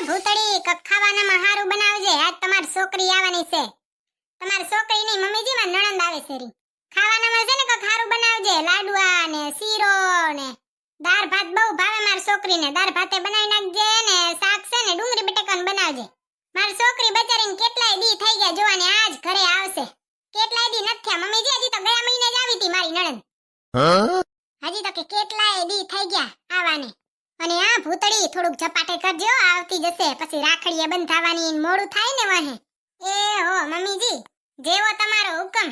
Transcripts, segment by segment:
ભૂતળી ખાવાનામાં હારું બનાવજે, આજ તમારી છોકરી આવવાની છે. તમારી છોકરીની મમ્મીજી માં નણંદ આવે છે રી. ખાવાનામાં છે ને કક હારું બનાવજે, લાડવા ને શીરો ને દાળ ભાત બહુ ભાવે મારી છોકરીને. દાળ ભાતે બનાવી નાખજે ને શાક છે ને ડુંગળી બટેકાનું બનાવજે. મારી છોકરી બચારીને કેટલાય દી થઈ ગયા જોવાની, આજ ઘરે આવશે. કેટલાય દી નથી થયા મમ્મીજી, હજી તો ગયા મહિને જ આવી હતી મારી નણંદ. હજી તો કેટલાય દી થઈ ગયા આવાને. અને આ ભૂતળી થોડુંક ઝપાટે કરજો, આવતી જશે પછી રાખડીએ બંધાવાની મોડું થાય ને વાહે. એ હો મમ્મીજી, જેવો તમારો હુકમ.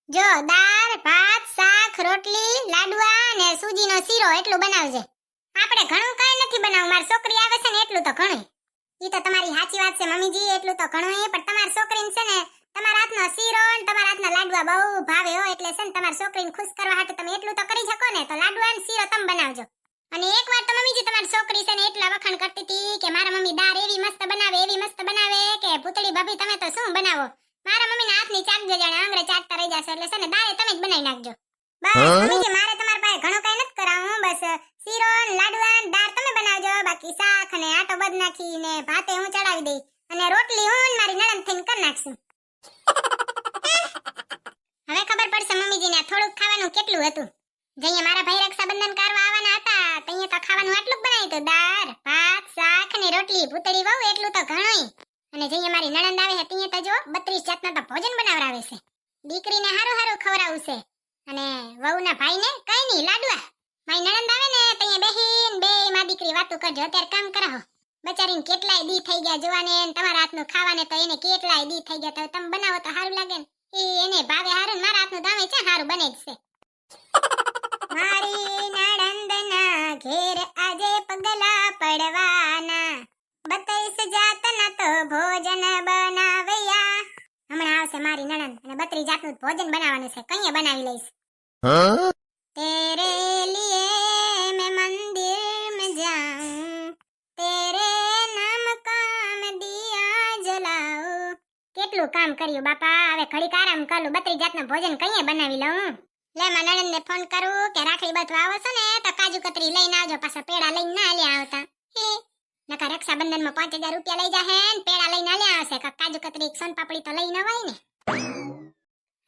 જો દાળ ભાત શાક રોટલી લાડવા ને સૂજીનો શીરો એટલું બનાવજે. આપણે ઘણું કાંઈ નથી બનાવવું, મારી છોકરી આવે છે ને એટલું તો ઘણું. ઈ તો તમારી સાચી વાત છે મમ્મીજી, એટલું તો ઘણું. પણ તમારી છોકરીને છે ને તમારા હાથનો શીરો ને તમારા હાથના લાડવા બહુ ભાવે હો, એટલે છે ને તમારી છોકરીને ખુશ કરવા હાટુ તમે એટલું તો કરી શકો ને, તો લાડવા ને શીરો તમે બનાવજો. અને એકવાર તો મમ્મીજી તમારી છોકરી છે ને એટલા વખાણ કરતી હતી કે મારા મમ્મી દાળ એવી મસ્ત બનાવે કે ભૂતળી ભાભી તમે તો શું બનાવો. મારા મમ્મીના હાથની ચાટજો, જાણે આંગળે ચાટતા રહી જશે. એટલે છે ને દાળે તમે જ બનાવી નાખજો. બસ મમ્મીજી, મારે તમારા પાસે ઘણું કઈ નથી કરાવવું, બસ શીરો ને લાડવા ને દાળ તમે બનાવજો, બાકી શાક અને આટો બદ નાખીને ભાતે હું ચડાવી દઈ અને રોટલી હું ને મારી નણંદ થઈને કરી નાખશું. હવે ખબર પડશે મમ્મીજીને થોડુંક ખાવાનું કેટલું હતું. જઈએ મારા ભાઈ રક્ષાબંધન કરવા આવવાના હતા, તઈએ તો ખાવાનું આટલું જ બનાવ્યું હતું, દાળ ભાત શાક અને રોટલી. ભૂતળી વહુ એટલું તો ઘણું. અને જઈએ મારી નણંદ આવે છે તઈએ તો જો 32 જાતના તો ભોજન બનાવરાવે છે. દીકરીને હારું હારું ખવરાવું છે અને વહુના ભાઈને કઈ નહીં લાડવા. મારી નણંદ આવે ને તઈએ બેહીન બે માં દીકરી વાતો કરજો. અત્યારે કામ કરાવો, બચારીને કેટલાય દી થઈ ગયા જોવાને, તમારા હાથનું ખાવાને તો એને કેટલાય દી થઈ ગયા. તો તમે બનાવો તો હારું લાગે ને, એને ભાવે હારું. મારા હાથનું દામે છે હારું બને જ છે. મારી નણંદના ઘેર આજે પગલા પડવાના, 32 જાતના તો ભોજન બનાવ્યા. હમણાં આવશે મારી નણંદ અને 32 જાતનું ભોજન બનાવવાનું છે, કઈએ બનાવી લઈશ. તેરે લીએ મેં મંદિર में जाऊं, तेरे नाम का मैं दिया जलाऊं. કેટલું કામ કર્યું બાપા, હવે ઘડીક આરામ કરું. 32 જાતનું ભોજન કઈએ બનાવી લઉં. લે માં નણંદ ને ફોન કરું કે રાખડી બાંધવા આવો છો ને તો કાજુ કતરી લઈને આવજો, પાછા પેડા લઈને ના આલ્યા આવતા. નકા રક્ષાબંધન માં 5000 રૂપિયા લઈ જાહે ને પેડા લઈને આલ્યા આવશે. કાજુ કતરી સોન પાપડી તો લઈ ન હોય ને.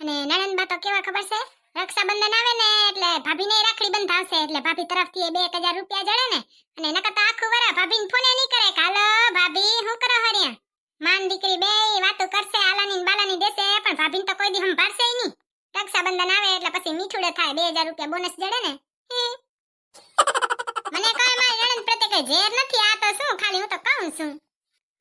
અને નણંદ બા તો કેવા ખબર છે, રક્ષાબંધન આવે ને એટલે ભાભીને રાખડી બંધાવશે, એટલે ભાભી તરફથી 2000 રૂપિયા જડે ને. અને નકા તો આખું વરા ભાભીને ફોને નહીં કરે કે હાલો ભાભી હું કરો હરિયા. માન દીકરી બે વાતો કરશે, આલાની ને બાલાની દેશે, પણ ભાભીને તો કોઈ દી સંભાળશે નહીં. રક્ષાબંધન આવે એટલે પછી મીઠુડે થાય, 2000 રૂપિયા બોનસ જડે ને. મને કોઈ મારી નણંદ પ્રત્યે કઈ ઝેર નથી, આ તો શું ખાલી હું તો કહું છું,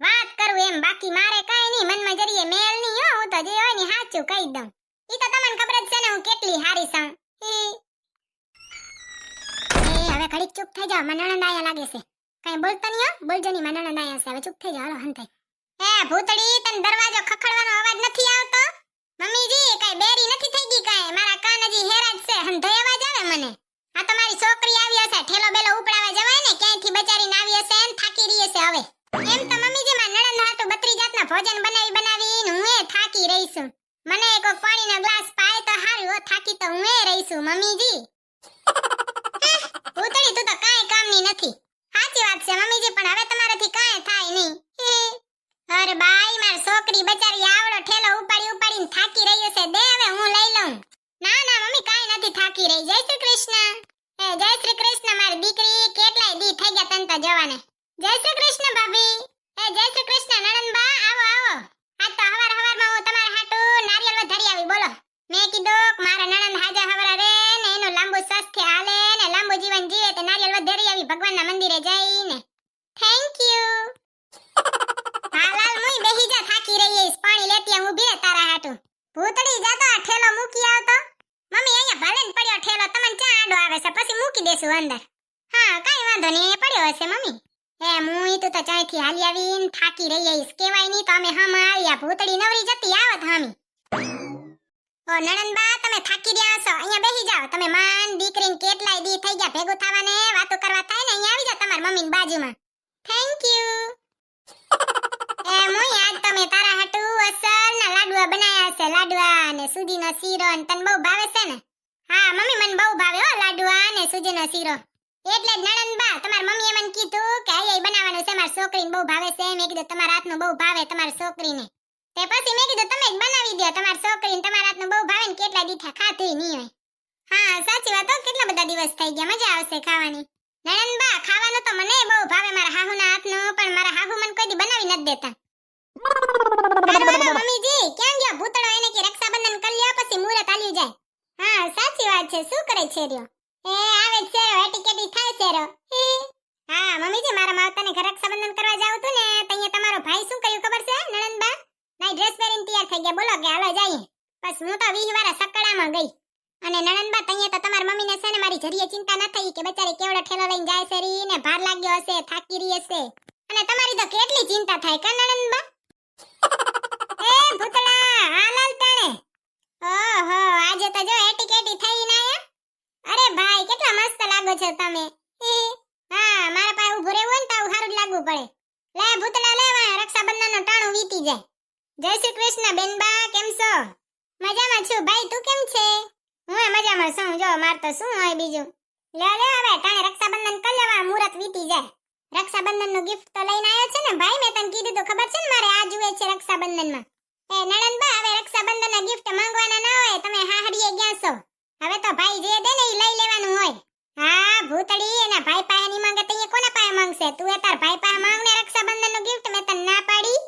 વાત કરું એમ. બાકી મારે કઈ નહીં, મનમાં જરીએ મેલ નહીં હો. હું તો જે હોય ને સાચું કહી દઉં. ઈ તો તમને ખબર જ છે ને હું કેટલી હારી છું. હવે ઘડીક ચૂપ થઈ જાઓ, મને નણંદ આયા લાગે છે. કઈ બોલતો નહીં હો, બોલજો નહીં, મને નણંદ આયા છે. હવે ચૂપ થઈ જાઓ, હાલો હંતે. ભૂતળી તને દરવાજો ખખડવાનો અવાજ નથી આવતો? મમ્મીજી કઈ બેરી નથી થઈ ગઈ, કઈ મારા કાન હજી હેરાજ છે, હંધો અવાજ આવે મને. આ તમારી છોકરી આવી હશે, ઠેલો બેલો ઉપડાવા જવાય ને, ક્યાંયથી બચારીને આવી હશે ને થાકી રહી હશે. હવે એમ તો મમ્મીજી માં નણંદ હાટુ 32 જાતના ભોજન બનાવીને હું એ થાકી રહી છું. મને એક પાણીનો ગ્લાસ પાય તો હારું હો, થાકી તો હું એ રહી છું મમ્મીજી. ભૂતળી તું તો કાંઈ કામની નથી. સાચી વાત છે મમ્મીજી, પણ હવે તમારાથી કાંઈ થાય નહીં. અરે બાઈ મારી છોકરી બચારી આવડો ઠેલો ઉપાડીને થાકી રહી હશે, દે હવે હું લઈ લઉં. ના ના મમ્મી કાંઈ નથી થાકી રહી. જય શ્રી કૃષ્ણ. જય શ્રી કૃષ્ણ મારી દીકરી, કેટલાય દી થઈ ગયા તને તો જવાને. જય શ્રી કૃષ્ણ ભાભી. જય શ્રી કૃષ્ણ નણંદબા, આવો આવો. આજ તો હવારમાં હું તમારા હાટુ નારિયેળ વધારી આવી. બોલો, મેં કીધું મારા નણંદ હાજર હવરા રે ને એનું લાંબુ સ્વાસ્થ્ય હાલે ને લાંબુ જીવન જીવે તે નારિયેળ વધારી આવી ભગવાનના મંદિરે જઈને. Thank you. હાલાલ મુઈ બેહી જા, થાકી રહી છે, પાણી લેતી આવું ઊભી રહે તારા હાટુ. ભૂતળી જા તો આ ઠેલો મૂકી આવતો. મમ્મી અહીંયા ભલે ને પડ્યો ઠેલો, તમને ક્યાં આડો આવે છે, પછી મૂકી દેશું અંદર. હા કાઈ વાંધો નહીં, એ પડ્યો હશે મમ્મી. મુઈ તું તો ચાયથી હાલી આવીને થાકી રહી છે, કેવાય નહીં તો અમે હમ આવ્યા. ભૂતળી નવરી જતી આવત હામી. ઓ નણંદબા તમે થાકી રહ્યા છો, અહીંયા બેહી જાઓ. તમે માન દીકરીને કેટલાય દી થઈ ગયા ભેગું થવાને, વાતો કરવા થાય ને, અહીંયા આવી જાઓ તમારી મમ્મીની બાજુમાં. Thank you. મુઈ આજ તમે તારા હાટુ અસલના લાડવા બનાયા છે, લાડવા ને સૂજીનો શીરો. ને તને બહુ ભાવે છે ને? હા મમ્મી મને બહુ ભાવે હો લાડવા ને સૂજીનો શીરો. એટલે જ નણંદબા તમારી મમ્મીએ મને કીધું કે આઈ બનાવવાનું છે મારી તમારી છોકરીને બહુ ભાવે છે. મેં કીધું તમારા હાથનું બહુ ભાવે તમારી છોકરીને. તે પછી મેં કીધું તમે જ બનાવી દો. તમારી છોકરીને તમારા હાથનું બહુ ભાવે ને કેટલા દીઠા ખાધી નહીં હોય. હા સાચી વાત હો, કેટલા બધા દિવસ થઈ ગયા, મજા આવશે ખાવાની. નણંદબા ખાવાનું તો મને બહુ ભાવે મારા હાહુના હાથનું, પણ મારા હાહુ મને કોઈ દી બનાવી નથી દેતા. મમ્મીજી ક્યાં ગયો ભૂતળો? એને કે રક્ષાબંધન કરી લ્યો પછી મુહૂર્ત આલ્યું જાય. હા સાચી વાત છે. શું કરે છે રહ્યો? એ આવે છે રો, એટી કેટી થાય છે રો. હા મમ્મીજી મારા માવતરને ઘરે રક્ષાબંધન કરવા જાવ તું ને, તઈએ તમારો ભાઈ શું કર્યું ખબર છે નણંદબા? નાઈ ડ્રેસ પહેરીને તૈયાર થઈ ગયા, બોલો કે હાલો જઈએ. બસ હું તો 20 વારા સકડામાં ગઈ. અને નણંદબા તઈએ તો તમારી મમ્મીને છે ને મારી જરીએ ચિંતા ન થઈ કે બચારી કેવડો ઠેલો લઈને જાય છે રી ને ભાર લાગ્યો હશે, થાકી રહી હશે. અને તમારી તો કેટલી ચિંતા થાય કા નણંદબા? એ ભૂતળા હાલ હાલ તાણે. ઓહો આજે તો જો એટી કેટી થઈ ને આયા. અરે ભાઈ કેટલા મસ્ત લાગો છો તમે. હા મારા પાસે ઊભું રહેવું હોય ને તો આવું સારું જ લાગવું પડે. લે ભૂતળા લેવા, રક્ષાબંધનનો ટાણું વીતી જાય. જય શ્રી કૃષ્ણ બેનબા, કેમ છો? મજામાં છું ભાઈ, તું કેમ છે? હું મજામાં છું. જો માર તો શું હોય બીજું. લે હવે ટાણે રક્ષાબંધન કરી લેવા, મુહૂર્ત વીતી જાય. રક્ષાબંધનનું ગિફ્ટ તો લઈને આવ્યો છે ને ભાઈ, મેં તને કીધું તો ખબર છે ને મારે આ જુએ છે રક્ષાબંધનમાં. એ નણંદબા હવે રક્ષાબંધનના ગિફ્ટ માંગવાના ના હોય, તમે હાહડીએ ગયા છો. હવે તો ભાઈ જે દે ને ઈ લઈ લેવાનું હોય. હા ભૂતડી એના ભાઈ પાસે ની માંગે તો કોના પાસે માંગશે? તું એ તાર ભાઈ પાસે માંગ ને રક્ષાબંધનનું ગિફ્ટ, મેં તને ના પાડી.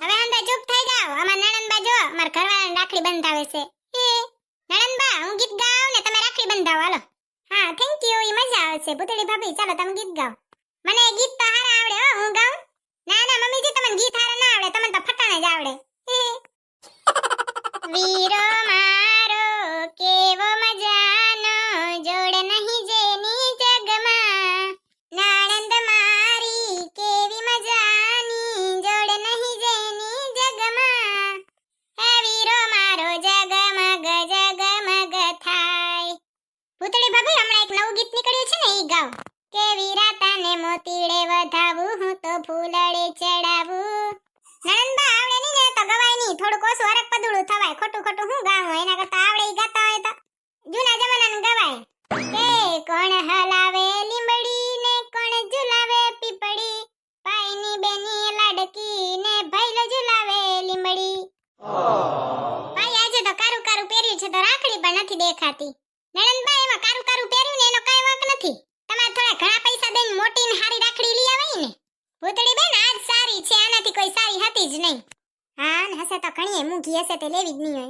હવે અંદર ચૂપ થઈ જાવ. અમાર નણંદબા જો માર ઘરવાળાને રાખડી બંધાવે છે. નણંદબા હું ગીત ગાઉં ને તમે રાખડી બંધાવો હાલો. હા થેન્ક યુ, ઈ મજા આવે છે. ભૂતડી ભાભી ચાલો તમે ગીત ગાઓ. મને ગીત તો હારા આવડે હો, હું ગાઉં. ના ના મમ્મીજી તમને ગીત હારા ના આવડે, તમને તો ફટાણે જ આવડે. વીરો મારો કેવો મજાનો, જોડ નહીં જેની જગમાં. નણંદ મારી કેવી મજાની, જોડ નહીં જેની જગમાં. હે વીરો મારો જગમગ જગમગ થાય. ભૂતળી ભાભી હમણાં એક નવું ગીત નીકળ્યું છે ને ઈ ગાઓ. કેવી રાતાને મોતીડે વધાવું, હું તો ફૂલડે ચડાવું. નણંદબા આવડે નહીં ને તો ગવાય નહીં, થોડુંક ઓછું હરક પદુડું થવાય. ખોટું ખોટું હું ગાવું, એના કરતા આવડે ઈ ગાતા હોય તો જૂના જમાનાનું ગવાય. કે કોણ હલાવે લીંબડી ને કોણ ઝુલાવે પીપળી, પાઈની બેની લાડકી ને ભઈલો ઝુલાવે લીંબડી. ભાઈ આજે તો કારું કારું પહેર્યું છે તો રાખડી પણ નથી દેખાતી. નણંદબા એમાં કારું કારું પહેર્યું ને એનો કઈ વાંક નથી. તમારે થોડા ઘણા પૈસા દઈને મોટી ને હારી રાખડી લઈ આવાય ને. ભૂતળી બેન આજ સારી છે, આનાથી કોઈ સારી હતી જ નહીં. હા ને હશે તો ઘણીએ મૂંઘી હશે તે લેવી જ નહીં હોય.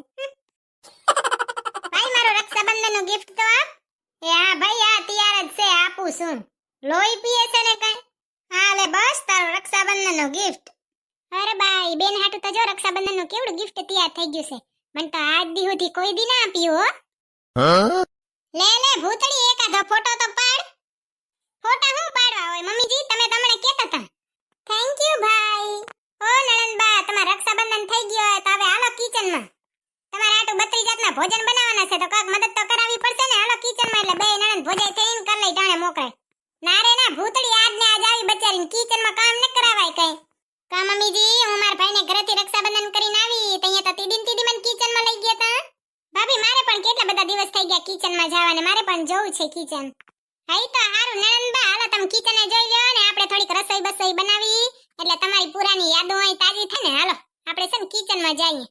ભાઈ મારો રક્ષાબંધનનો ગિફ્ટ તો આપ. એ હા ભાઈ આ તૈયાર જ છે, આપું છું. લોહી પીએ છે ને કઈ? હા લે બસ તારો રક્ષાબંધનનો ગિફ્ટ. અરે ભાઈ બેન હાટું તો જો રક્ષાબંધનનું કેવડું ગિફ્ટ તૈયાર થઈ ગયું છે. મને તો આજ દી સુધી કોઈ દી ના આપ્યું હો. લે લે ભૂતળી એકાદો ફોટો તો પાડ. ફોટા હું પાડવા હોય મમ્મીજી, તમે તમને કહેતા હતા. થેન્ક યુ ભાઈ. ઓ નણંદબા તમાર રક્ષાબંધન થઈ ગયો હોય તો હવે હાલો કિચનમાં. તમારે આટું 32 જાતના ભોજન બનાવવાના છે તો કાક મદદ તો કરાવી પડશે ને. હાલો કિચનમાં એટલે બે નણંદ ભોજાઈ થઈને કર લઈ ટાણે મોકલે. ના રે ના ભૂતળી આજ ને આજ આવી બચારીને કિચનમાં કામ ન કરાવાય કઈ. કા મમ્મીજી હું માર ભાઈને ઘરેથી રક્ષાબંધન કરીને આવી તઈએ તો તીડી મને કિચનમાં લઈ ગયા તા. ભાભી મારે પણ કેટલા બધા દિવસ થઈ ગયા કિચનમાં જવાને, મારે પણ જવું છે કિચન. હઈ તો હારું નણંદબા હાલો તમે કિચને જોઈ લ્યો ને આપણે થોડીક રસોઈ બસોઈ બનાવી એટલે તમારી પુરાની યાદો હોય તાજી થાય ને. હાલો આપણે છે ને કિચનમાં જઈએ.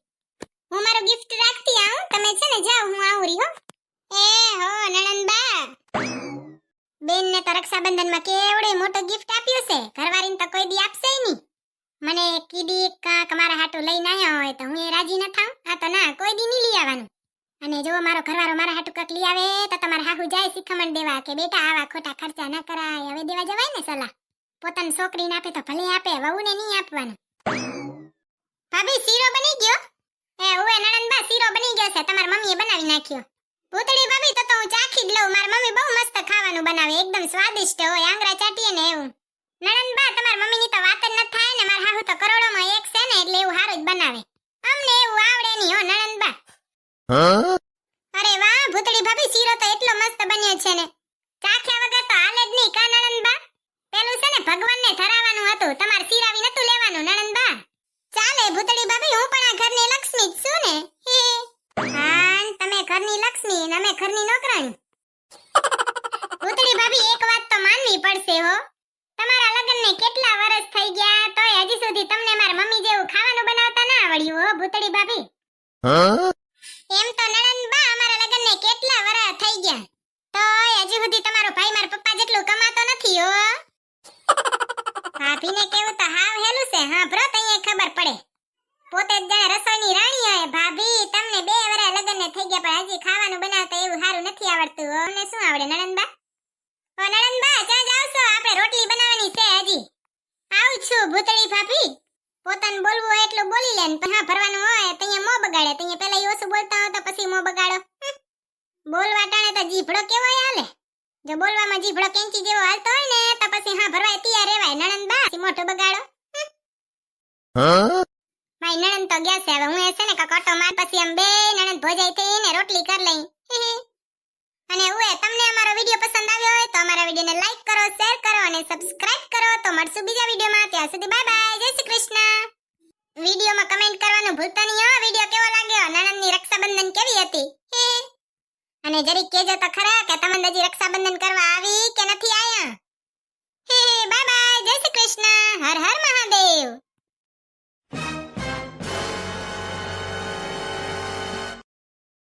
હું મારું ગિફ્ટ રાખતી આવું, તમે છે ને જાઓ હું આવું રહી હો. એ હો નણંદબા બેનને તો રક્ષાબંધનમાં કેવડે મોટો ગિફ્ટ આપ્યું છે, ઘરવાળીને તો કોઈ દી આપશે નહીં. મને કીધી કાક મારા હાટું લઈને આવ્યા હોય તો હું એ રાજી ન થાઉં. આ તો ના કોઈ દી નહીં લઈ આવવાનું. અને જો મારો ઘરવાળો મારા હાટું કાક લઈ આવે તો તમારા હાહુ જાય શીખમણ દેવા કે બેટા આવા ખોટા ખર્ચા ન કરાય. હવે દેવા જવાય ને સલાહ. પોતાની છોકરીને આપે તો ભલે આપે, વહુને નહીં આપવાનું. ભાભી શીરો બની ગયો? એ ઓએ નણંદબા શીરો બની ગયો છે, તમારી મમ્મીએ બનાવી નાખ્યો. ભૂતળી ભાભી તો હું ચાખી જ લઉં, મારી મમ્મી બહુ મસ્ત ખાવાનું બનાવે, એકદમ સ્વાદિષ્ટ હોય, આંગળા ચાટીએ ને એવું. નણંદબા તમારી મમ્મીની તો વાત જ ન થાય ને, મારા હાહુ તો કરોડોમાં એક છે ને એટલે એવું સારું જ બનાવે. અમને એવું આવડે નહીં હો નણંદબા. અરે વાહ ભૂતળી ભાભી શીરો તો એટલો મસ્ત બન્યો છે ને, ચાખ્યા વગર તો હાલે જ નહીં કા નણંદબા. પેલું છે ને ભગવાનને ધરાવવાનું હતું, તમારે શીરાવી નતું લેવાનું નણંદબા. ચાલે ભૂતળી ભાભી હું પણ આ ઘરની લક્ષ્મી જ છું ને. હા તમે ઘરની લક્ષ્મી અને અમે ઘરની નોકરાણી. ભૂતળી ભાભી એક વાત તો માનવી પડશે હો, તમારા લગ્નને લગ્નને કેટલા વર્ષ થઈ ગયા તોય હજી સુધી તમને મારા મમ્મી જેવું ખાવાનું બનાવતા ના આવડ્યું હો ભૂતળી ભાભી. એમ તો નણંદબા અમારા લગ્નને કેટલા વર્ષ થઈ ગયા તોય હજી સુધી તમારો ભાઈ મારા પપ્પા જેટલું કમાતો નથી હો. ભાભીને કેવું તો હાવ હેલું છે. હા બ્રો તઈને ખબર પડે. પોતે જ જાણે રસોઈની રાણી હોય. ભાભી તમને 2 વર્ષ લગ્નને થઈ ગયા પણ હજી ખાવાનું બનાવતા એવું સારું નથી આવડતું. અમને શું આવડે નણંદબા? ઓ નણંદબા ક્યાં જાવ છો? આપણે રોટલી બનાવવાની છે હજી. આવું છું ભૂતળી ભાભી. પોતાને બોલવું હોય એટલું બોલી લે ને હા ભરવાનું હોય તો અહીંયા મોં બગાડે. તો અહીંયા પહેલા ઓછું બોલતા હો તો પછી મોં બગાડો. બોલવા ટાણે તો જીભડો કેવો હાલે. જો બોલવામાં જીભડો કેંચી જેવો હાલતો હોય ને તો પછી હા ભરવાય તૈયાર રહેવાય. નણંદબા મોઢું બગાડો. મારી નણંદ તો ગયા છે. હવે હું એ છે ને કટો માર પછી આમ બે નણંદ ભોજાઈ થઈને રોટલી કરી લઈ. અને ઓએ તમને અમારો વિડિયો પસંદ આવ્યો હોય તો અમારા વિડિયોને લાઈક કરો, શેર કરો અને સબસ્ક્રાઇબ કરો. તો મળશું બીજા વિડિયોમાં. ત્યાં સુધી બાય બાય. જય શ્રી કૃષ્ણ. વિડિયોમાં કમેન્ટ કરવાનું ભૂલતા નહીં હો. વિડિયો કેવો લાગ્યો? નણંદની રક્ષાબંધન કેવી હતી? અને જરીક કહેજો તો ખરા કે તમને હજી રક્ષાબંધન